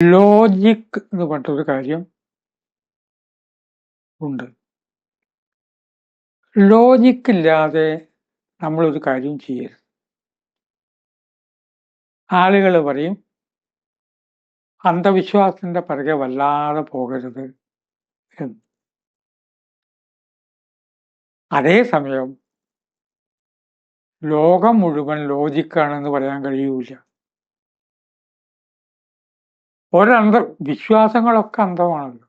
Logic എന്ന് പറഞ്ഞൊരു കാര്യം ഉണ്ട്. ലോജിക് ഇല്ലാതെ നമ്മളൊരു കാര്യം ചെയ്യരുത്. ആളുകൾ പറയും അന്ധവിശ്വാസത്തിന്റെ പിറകെ വല്ലാതെ പോകരുത് എന്ന്. അതേസമയം ലോകം മുഴുവൻ ലോജിക്കാണെന്ന് പറയാൻ കഴിയൂല. വിശ്വാസങ്ങളൊക്കെ അന്ധമാണല്ലോ.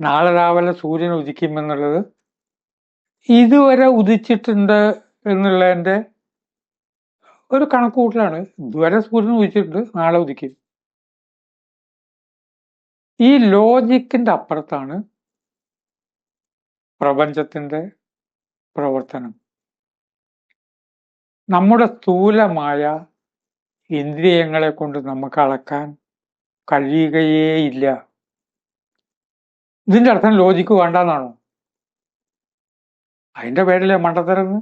നാളെ രാവിലെ സൂര്യൻ ഉദിക്കുമെന്നുള്ളത് ഇതുവരെ ഉദിച്ചിട്ടുണ്ട് എന്നുള്ളതിന്റെ ഒരു കണക്കുകൂട്ടലാണ്. ഇതുവരെ സൂര്യൻ ഉദിച്ചിട്ടുണ്ട്, നാളെ ഉദിക്കും. ഈ ലോജിക്കിന്റെ അപ്പുറത്താണ് പ്രപഞ്ചത്തിന്റെ പ്രവർത്തനം. നമ്മുടെ സ്ഥൂലമായ ഇന്ദ്രിയങ്ങളെ കൊണ്ട് നമുക്ക് അളക്കാൻ കഴിയുകയേയില്ല. ഇതിന്റെ അർത്ഥം ലോജിക്ക് വേണ്ടെന്നാണോ? അതിന്റെ പേരിലെ മണ്ടത്തരന്ന്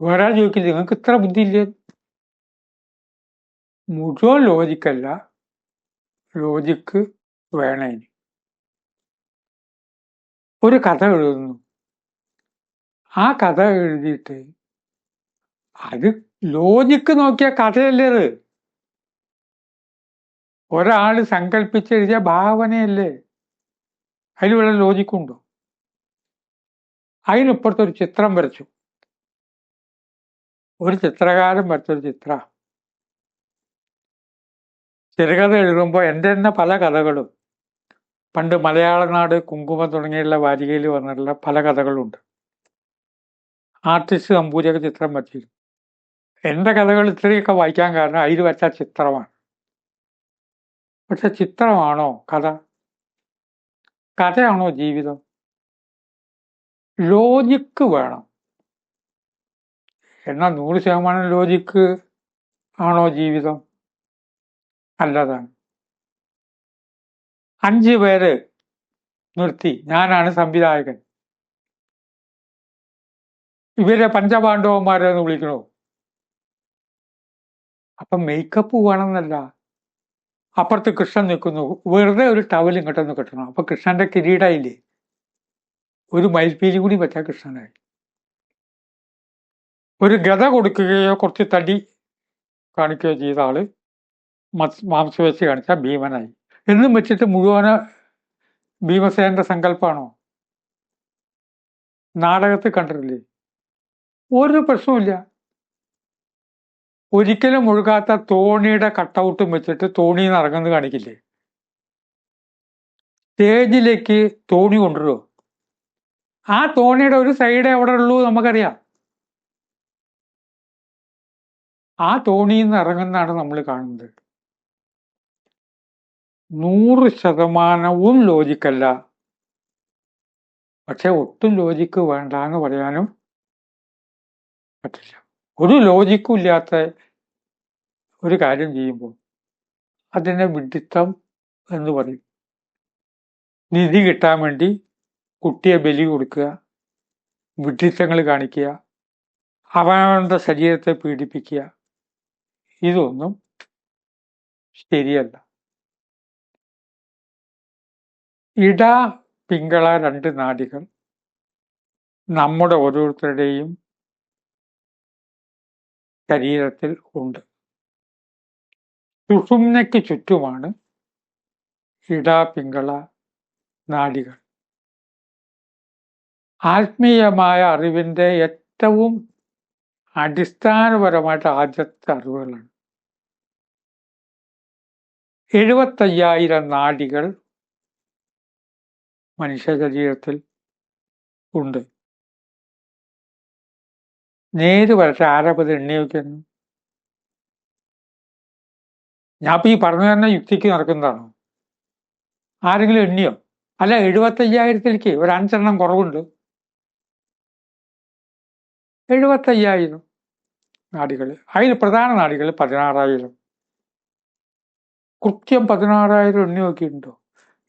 വേറെ ചോദിക്കില്ല, നിങ്ങൾക്ക് ഇത്ര ബുദ്ധിയില്ലേ? മുഴുവൻ ലോജിക്കല്ല, ലോജിക്ക് വേണേ. ഒരു കഥ എഴുതുന്നു, ആ കഥ എഴുതിയിട്ട് അത് ലോജിക്ക് നോക്കിയ കഥയല്ലേ അത്? ഒരാള് സങ്കല്പിച്ചെഴുതിയ ഭാവനയല്ലേ? അതിൽ വല്ല ലോജിക്കുണ്ടോ? അതിനിപ്പുറത്തൊരു ചിത്രം വരച്ചു, ഒരു ചിത്രകാരൻ വരച്ചൊരു ചിത്ര. ചെറുകഥ എഴുതുമ്പോൾ എൻ്റെ തന്നെ പല കഥകളും പണ്ട് മലയാളനാട്, കുങ്കുമം തുടങ്ങിയുള്ള വാരികയിൽ വന്നിട്ടുള്ള പല കഥകളുണ്ട്. ആർട്ടിസ്റ്റ് നമ്പൂരിയൊക്കെ ചിത്രം വരച്ചിരുന്നു. എൻ്റെ കഥകൾ ഇത്രയൊക്കെ വായിക്കാൻ കാരണം അതിൽ വരച്ച ചിത്രമാണ്. പക്ഷെ ചിത്രമാണോ കഥ? കഥയാണോ ജീവിതം? ലോജിക്ക് വേണം. എന്നാൽ 100% ലോജിക്ക് ആണോ ജീവിതം? അല്ലതാണ്. 5 പേര് നിർത്തി, ഞാനാണ് സംവിധായകൻ, ഇവരെ പഞ്ചപാണ്ഡവന്മാരെന്ന് വിളിക്കണോ? അപ്പം മേക്കപ്പ് വേണമെന്നല്ല. അപ്പുറത്ത് കൃഷ്ണൻ നിൽക്കുന്നു, വെറുതെ ഒരു ടവൽ ഇങ്ങോട്ടൊന്ന് കിട്ടണം, അപ്പൊ കൃഷ്ണന്റെ കിരീടയില്ലേ, ഒരു മയിൽപ്പീലി കൂടി പറ്റാ കൃഷ്ണനായി. ഒരു ഗത കൊടുക്കുകയോ കുറച്ച് തടി കാണിക്കുകയോ ചെയ്ത ആള് മാംസപേശി കാണിച്ച ഭീമനായി. എന്നും വെച്ചിട്ട് മുഴുവന് ഭീമസേനന്റെ സങ്കല്പമാണോ? നാടകത്തിൽ കണ്ടിട്ടില്ലേ? ഒരു പ്രശ്നമില്ല. ഒരിക്കലും മുഴുകാത്ത തോണിയുടെ കട്ടൗട്ടും വെച്ചിട്ട് തോണിന്ന് ഇറങ്ങുന്നത് കാണിക്കില്ലേ? സ്റ്റേജിലേക്ക് തോണി കൊണ്ടുവരുമോ? ആ തോണിയുടെ ഒരു സൈഡേ അവിടെ ഉള്ളൂ, നമുക്കറിയാം. ആ തോണിന്ന് ഇറങ്ങുന്നതാണ് നമ്മൾ കാണുന്നത്. 100% ലോജിക്കല്ല, പക്ഷെ ഒട്ടും ലോജിക്ക് വേണ്ട എന്ന് പറയാനും പറ്റില്ല. ഒരു ലോജിക്കും ഇല്ലാത്ത ഒരു കാര്യം ചെയ്യുമ്പോൾ അതിനെ വിഡ്ഢിത്തം എന്ന് പറയും. നിധി കിട്ടാൻ വേണ്ടി കുട്ടിയെ ബലി കൊടുക്കുക, വിഡ്ഢിത്തങ്ങൾ കാണിക്കുക, അവനവന്റെ ശരീരത്തെ പീഡിപ്പിക്കുക, ഇതൊന്നും ശരിയല്ല. ഇട പിങ്കള 2 നാഡികൾ നമ്മുടെ ഓരോരുത്തരുടെയും ശരീരത്തിൽ ഉണ്ട്. സുഷുമ്നയ്ക്ക് ചുറ്റുമാണ് ഇട പിങ്കള നാഡികൾ. ആത്മീയമായ അറിവിന്റെ ഏറ്റവും അടിസ്ഥാനപരമായിട്ട് ആദ്യത്തെ അറിവുകളാണ്. 75,000 നാഡികൾ മനുഷ്യ ശരീരത്തിൽ ഉണ്ട്. നേര് വരട്ടെ, ആരപ്പത് എണ്ണി വയ്ക്കുന്നു? ഞാൻ ഇപ്പൊ ഈ പറഞ്ഞു തന്നെ യുക്തിക്ക് നടക്കുന്നതാണോ? ആരെങ്കിലും എണ്ണിയോ? അല്ല, 75,000ത്തിലേക്ക് ഒരു 5 കുറവുണ്ട്. 75,000 നാഡികൾ. അതിൽ പ്രധാന നാഡികൾ 16,000. കൃത്യം 16,000 എണ്ണി നോക്കിയിട്ടുണ്ടോ?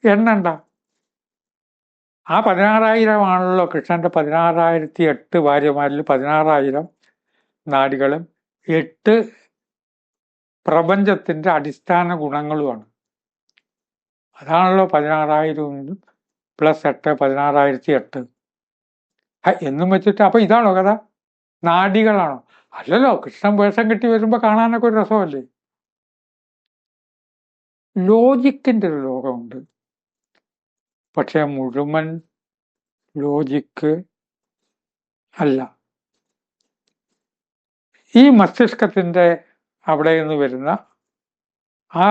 എണ്ണണ്ട. ആ 16,000 ആണല്ലോ കൃഷ്ണന്റെ 16,008 ഭാര്യമാരിൽ 16,000 നാഡികളും 8 പ്രപഞ്ചത്തിൻ്റെ അടിസ്ഥാന ഗുണങ്ങളുമാണ്. അതാണല്ലോ 16,000 + 8 16,008 എന്നും വെച്ചിട്ട്. അപ്പൊ ഇതാണോ കഥ? നാഡികളാണോ? അല്ലല്ലോ. കൃഷ്ണൻ വേഷം കെട്ടി വരുമ്പോൾ കാണാനൊക്കെ ഒരു രസമല്ലേ. ലോജിക്കിൻ്റെ ഒരു ലോകമുണ്ട്. പക്ഷെ മുഴുവൻ ലോജിക്ക് അല്ല. ഈ മസ്തിഷ്കത്തിൻ്റെ അവിടെ നിന്ന് വരുന്ന ആ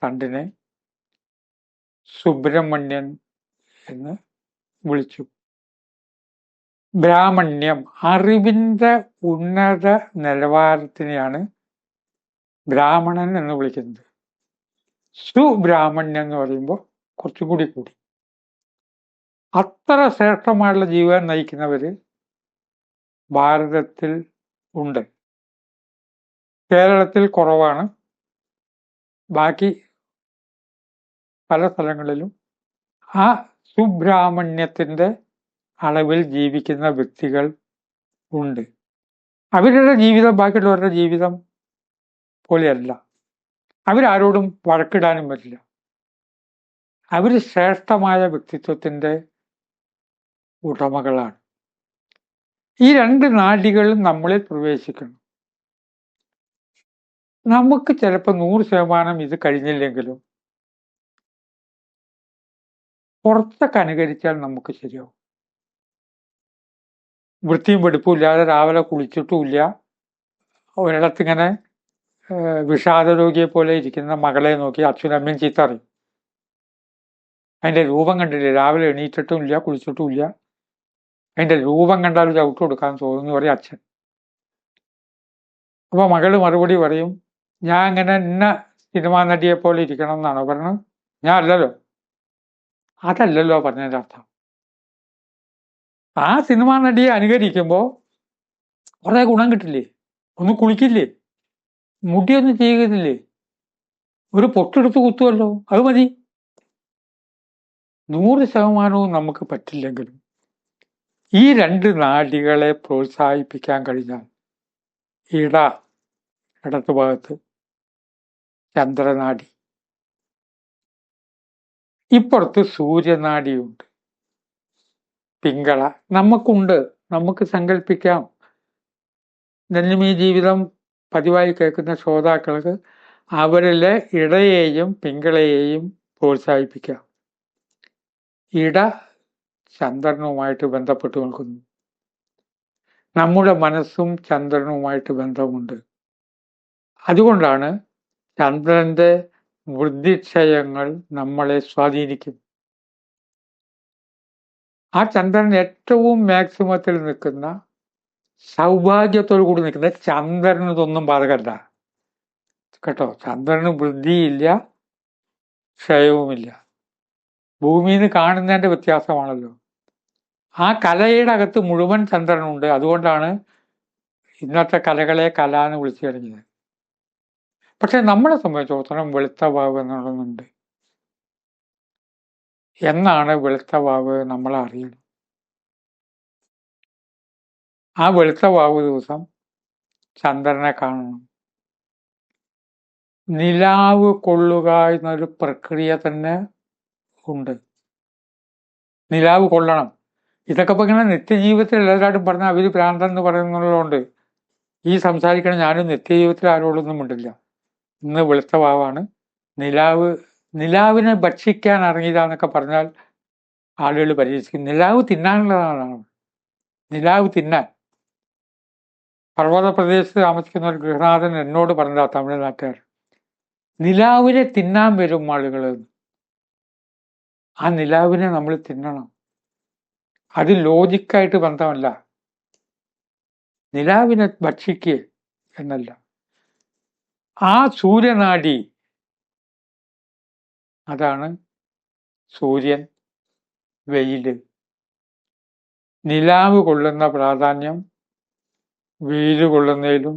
തണ്ടിനെ സുബ്രഹ്മണ്യൻ എന്ന് വിളിച്ചു. ബ്രാഹ്മണ്യം, അറിവിൻ്റെ ഉന്നത നിലവാരത്തിനെയാണ് ബ്രാഹ്മണൻ എന്ന് വിളിക്കുന്നത്. സുബ്രാഹ്മണ്യം എന്ന് പറയുമ്പോൾ കുറച്ചും കൂടി. അത്ര ശ്രേഷ്ഠമായുള്ള ജീവിതം നയിക്കുന്നവര് ഭാരതത്തിൽ ഉണ്ട്. കേരളത്തിൽ കുറവാണ്. ബാക്കി പല സ്ഥലങ്ങളിലും ആ സുബ്രാഹ്മണ്യത്തിൻ്റെ അളവിൽ ജീവിക്കുന്ന വ്യക്തികൾ ഉണ്ട്. അവരുടെ ജീവിതം ബാക്കിയുള്ളവരുടെ ജീവിതം പോലെയല്ല. അവരാരോടും വഴക്കിടാനും പറ്റില്ല. അവർ ശ്രേഷ്ഠമായ വ്യക്തിത്വത്തിൻ്റെ ഉടമകളാണ്. ഈ 2 നാഡികളും നമ്മളിൽ പ്രവേശിക്കണം. നമുക്ക് ചിലപ്പോൾ 100% ഇത് കഴിഞ്ഞില്ലെങ്കിലും കുറച്ചൊക്കെ അനുകരിച്ചാൽ നമുക്ക് ശരിയാവും. വൃത്തിയും വെടുപ്പും ഇല്ലാതെ രാവിലെ കുളിച്ചിട്ടുമില്ല, ഒരിടത്തിങ്ങനെ വിഷാദരോഗിയെ പോലെ ഇരിക്കുന്ന മകളെ നോക്കി അച്ഛനമ്മയും ചീത്ത അറിയും. അതിൻ്റെ രൂപം കണ്ടില്ലേ, രാവിലെ എണീറ്റിട്ടും ഇല്ല, കുളിച്ചിട്ടും ഇല്ല, അതിൻ്റെ രൂപം കണ്ടാൽ ചവിട്ട് കൊടുക്കാൻ തോന്നുന്നു പറയും അച്ഛൻ. അപ്പോൾ മകള് മറുപടി പറയും, ഞാൻ അങ്ങനെ ഇന്ന സിനിമാ നടിയെ പോലെ ഇരിക്കണം എന്നാണോ പറഞ്ഞത്? ഞാൻ അല്ലല്ലോ. അതല്ലല്ലോ പറഞ്ഞതിൻ്റെ അർത്ഥം. ആ സിനിമാ നടിയെ അനുകരിക്കുമ്പോൾ കുറേ ഗുണം കിട്ടില്ലേ? ഒന്ന് കുളിക്കില്ലേ, മുടിയൊന്നും ചെയ്യുന്നില്ലേ, ഒരു പൊട്ടെടുത്ത് കുത്തുമല്ലോ, അത് മതി. 100% നമുക്ക് പറ്റില്ലെങ്കിലും ഈ 2 നാഡികളെ പ്രോത്സാഹിപ്പിക്കാൻ കഴിഞ്ഞാൽ ഇടത്ത് ഭാഗത്ത് ചന്ദ്രനാഡി, ഇപ്പുറത്ത് സൂര്യനാഡിയുണ്ട്, പിങ്കള നമുക്കുണ്ട്. നമുക്ക് സങ്കല്പിക്കാം. എന്നും ഈ ജീവിതം പതിവായി കേൾക്കുന്ന ശ്രോതാക്കൾക്ക് അവരിലെ ഇടയെയും പിങ്കളയെയും പ്രോത്സാഹിപ്പിക്കാം. ഇട ചന്ദ്രനുമായിട്ട് ബന്ധപ്പെട്ട് നിൽക്കുന്നു. നമ്മുടെ മനസ്സും ചന്ദ്രനുമായിട്ട് ബന്ധമുണ്ട്. അതുകൊണ്ടാണ് ചന്ദ്രന്റെ വൃദ്ധിക്ഷയങ്ങൾ നമ്മളെ സ്വാധീനിക്കും. ആ ചന്ദ്രൻ ഏറ്റവും മാക്സിമത്തിൽ നിൽക്കുന്ന, സൗഭാഗ്യത്തോടു കൂടി നിൽക്കുന്ന ചന്ദ്രന് ഇതൊന്നും ബാധകമല്ല കേട്ടോ. ചന്ദ്രന് വൃദ്ധിയില്ല, ക്ഷയവുമില്ല. ഭൂമിയിൽ നിന്ന് കാണുന്നതിൻ്റെ വ്യത്യാസമാണല്ലോ. ആ കലയുടെ അകത്ത് മുഴുവൻ ചന്ദ്രനുണ്ട്. അതുകൊണ്ടാണ് ഇന്നത്തെ കലകളെ കല എന്ന് വിളിച്ചു കഴിഞ്ഞത്. പക്ഷെ നമ്മളെ സംബന്ധിച്ചിടത്തോളം വെളുത്ത വാവ് എന്നുള്ളതുണ്ട്. എന്നാണ് വെളുത്ത വാവ് നമ്മൾ അറിയുന്നത്? ആ വെളുത്ത വാവ് ദിവസം ചന്ദ്രനെ കാണണം. നിലാവ് കൊള്ളുക എന്നൊരു പ്രക്രിയ തന്നെ ഉണ്ട്. നിലാവ് കൊള്ളണം. ഇതൊക്കെ ഇപ്പം ഇങ്ങനെ നിത്യജീവിതത്തിൽ എല്ലാവരും പറഞ്ഞാൽ അവർ ഭ്രാന്തൻ പറയുന്നുള്ളതുകൊണ്ട് ഈ സംസാരിക്കണ ഞാനും നിത്യജീവിതത്തിൽ ആരോടൊന്നും ഉണ്ടില്ല. ഇന്ന് വെളുത്ത വാവാണ്. നിലാവിനെ ഭക്ഷിക്കാൻ ഇറങ്ങിയതാന്നൊക്കെ പറഞ്ഞാൽ ആളുകൾ പരിഹസിക്കും. നിലാവ് തിന്നാനുള്ളതാണ്. നിലാവ് തിന്നാൻ. പർവ്വത പ്രദേശത്ത് താമസിക്കുന്ന ഒരു ഗൃഹനാഥൻ എന്നോട് പറഞ്ഞതാ, തമിഴ്നാട്ടുകാർ. നിലാവിനെ തിന്നാൻ വരും ആളുകൾ. ആ നിലാവിനെ നമ്മൾ തിന്നണം. അത് ലോജിക്കായിട്ട് ബന്ധമല്ല. നിലാവിനെ ഭക്ഷിക്കുക എന്നല്ല. ആ സൂര്യനാഡി, അതാണ് സൂര്യൻ, വെയില്. നിലാവ് കൊള്ളുന്ന പ്രാധാന്യം വെയിൽ കൊള്ളുന്നതിലും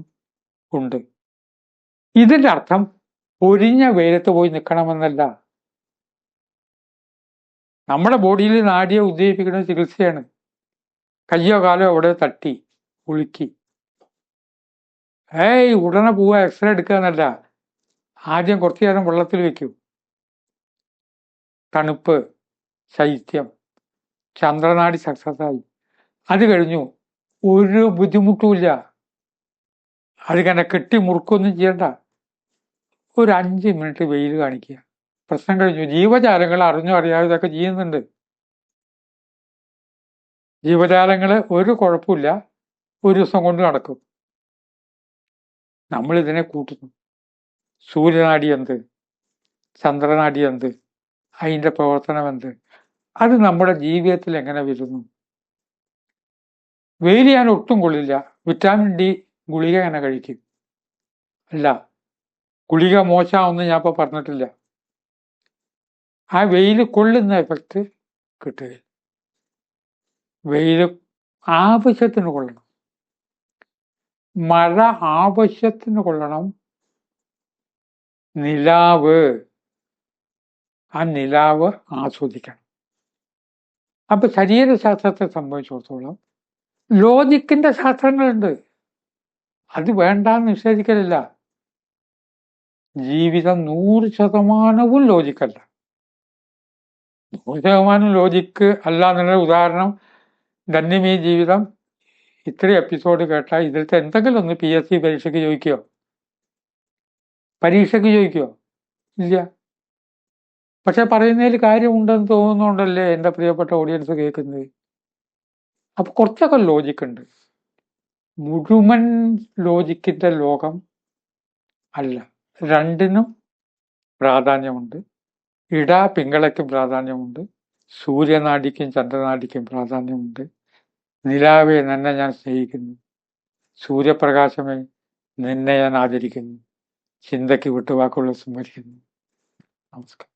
ഉണ്ട്. ഇതിൻ്റെ അർത്ഥം പൊരിഞ്ഞ വെയിലത്ത് പോയി നിൽക്കണമെന്നല്ല. നമ്മുടെ ബോഡിയിൽ നാഡിയെ ഉദ്ദീപിക്കുന്ന ചികിത്സയാണ്. കയ്യോ കാലോ അവിടെ തട്ടി ഉളുക്കി ഉടനെ പോവുക എക്സ്റേ എടുക്കുക എന്നല്ല. ആദ്യം കുറച്ചു നേരം വെള്ളത്തിൽ വെക്കൂ. തണുപ്പ്, ശൈത്യം, ചന്ദ്രനാടി സക്സസ്സായി. അത് കഴിഞ്ഞു, ഒരു ബുദ്ധിമുട്ടുമില്ല. അതിങ്ങനെ കെട്ടി മുറുക്കൊന്നും ചെയ്യണ്ട. ഒരു 5 മിനിറ്റ് വെയിൽ കാണിക്കുക, പ്രശ്നം കഴിഞ്ഞു. ജീവജാലങ്ങൾ അറിഞ്ഞോ അറിയാതെ ഇതൊക്കെ ചെയ്യുന്നുണ്ട്. ജീവജാലങ്ങൾ ഒരു കുഴപ്പമില്ല, ഒരു ദിവസം കൊണ്ട് നടക്കും. നമ്മളിതിനെ കൂട്ടുന്നു. സൂര്യനാടി എന്ത്, ചന്ദ്രനാടി എന്ത്, അതിൻ്റെ പ്രവർത്തനം എന്ത്, അത് നമ്മുടെ ജീവിതത്തിൽ എങ്ങനെ വരുന്നു? വെയിൽ ഞാൻ ഒട്ടും കൊള്ളില്ല, വിറ്റാമിൻ ഡി ഗുളിക എങ്ങനെ കഴിക്കും? അല്ല, ഗുളിക മോശമാവെന്ന് ഞാൻ ഇപ്പോൾ പറഞ്ഞിട്ടില്ല. ആ വെയിൽ കൊള്ളുന്ന എഫക്റ്റ് കിട്ടുക. വെയിൽ ആവശ്യത്തിന് കൊള്ളണം, മഴ ആവശ്യത്തിന് കൊള്ളണം, നിലാവ്, ആ നിലാവ് ആസ്വദിക്കണം. അപ്പൊ ശരീരശാസ്ത്രത്തെ സംബന്ധിച്ചിടത്തോളം ലോജിക്കിന്റെ ശാസ്ത്രങ്ങളുണ്ട്, അത് വേണ്ടാന്ന് നിഷേധിക്കലില്ല. ജീവിതം 100% ലോജിക്കല്ല. 100% ലോജിക്ക് അല്ല എന്നുള്ള ഉദാഹരണം, ധന്യമീ ജീവിതം ഇത്രയും എപ്പിസോഡ് കേട്ടാൽ ഇതിലത്തെ എന്തെങ്കിലും ഒന്ന് PSC പരീക്ഷയ്ക്ക് ചോദിക്കുകയോ, ഇല്ല. പക്ഷെ പറയുന്നതിൽ കാര്യമുണ്ടെന്ന് തോന്നുന്നുണ്ടല്ലേ എൻ്റെ പ്രിയപ്പെട്ട ഓഡിയൻസ് കേൾക്കുന്നത്. അപ്പൊ കുറച്ചൊക്കെ ലോജിക്കുണ്ട്. മുഴുവൻ ലോജിക്കിന്റെ ലോകം അല്ല. രണ്ടിനും പ്രാധാന്യമുണ്ട്. പിങ്കളയ്ക്കും പ്രാധാന്യമുണ്ട്, സൂര്യനാടിക്കും ചന്ദ്രനാടിക്കും പ്രാധാന്യമുണ്ട്. നിലാവെ, നിന്നെ ഞാൻ സ്നേഹിക്കുന്നു. സൂര്യപ്രകാശമേ, നിന്നെ ഞാൻ ആദരിക്കുന്നു. ചിന്തയ്ക്ക് വിട്ടുവാക്കുകൾ സ്മരിക്കുന്നു. നമസ്കാരം.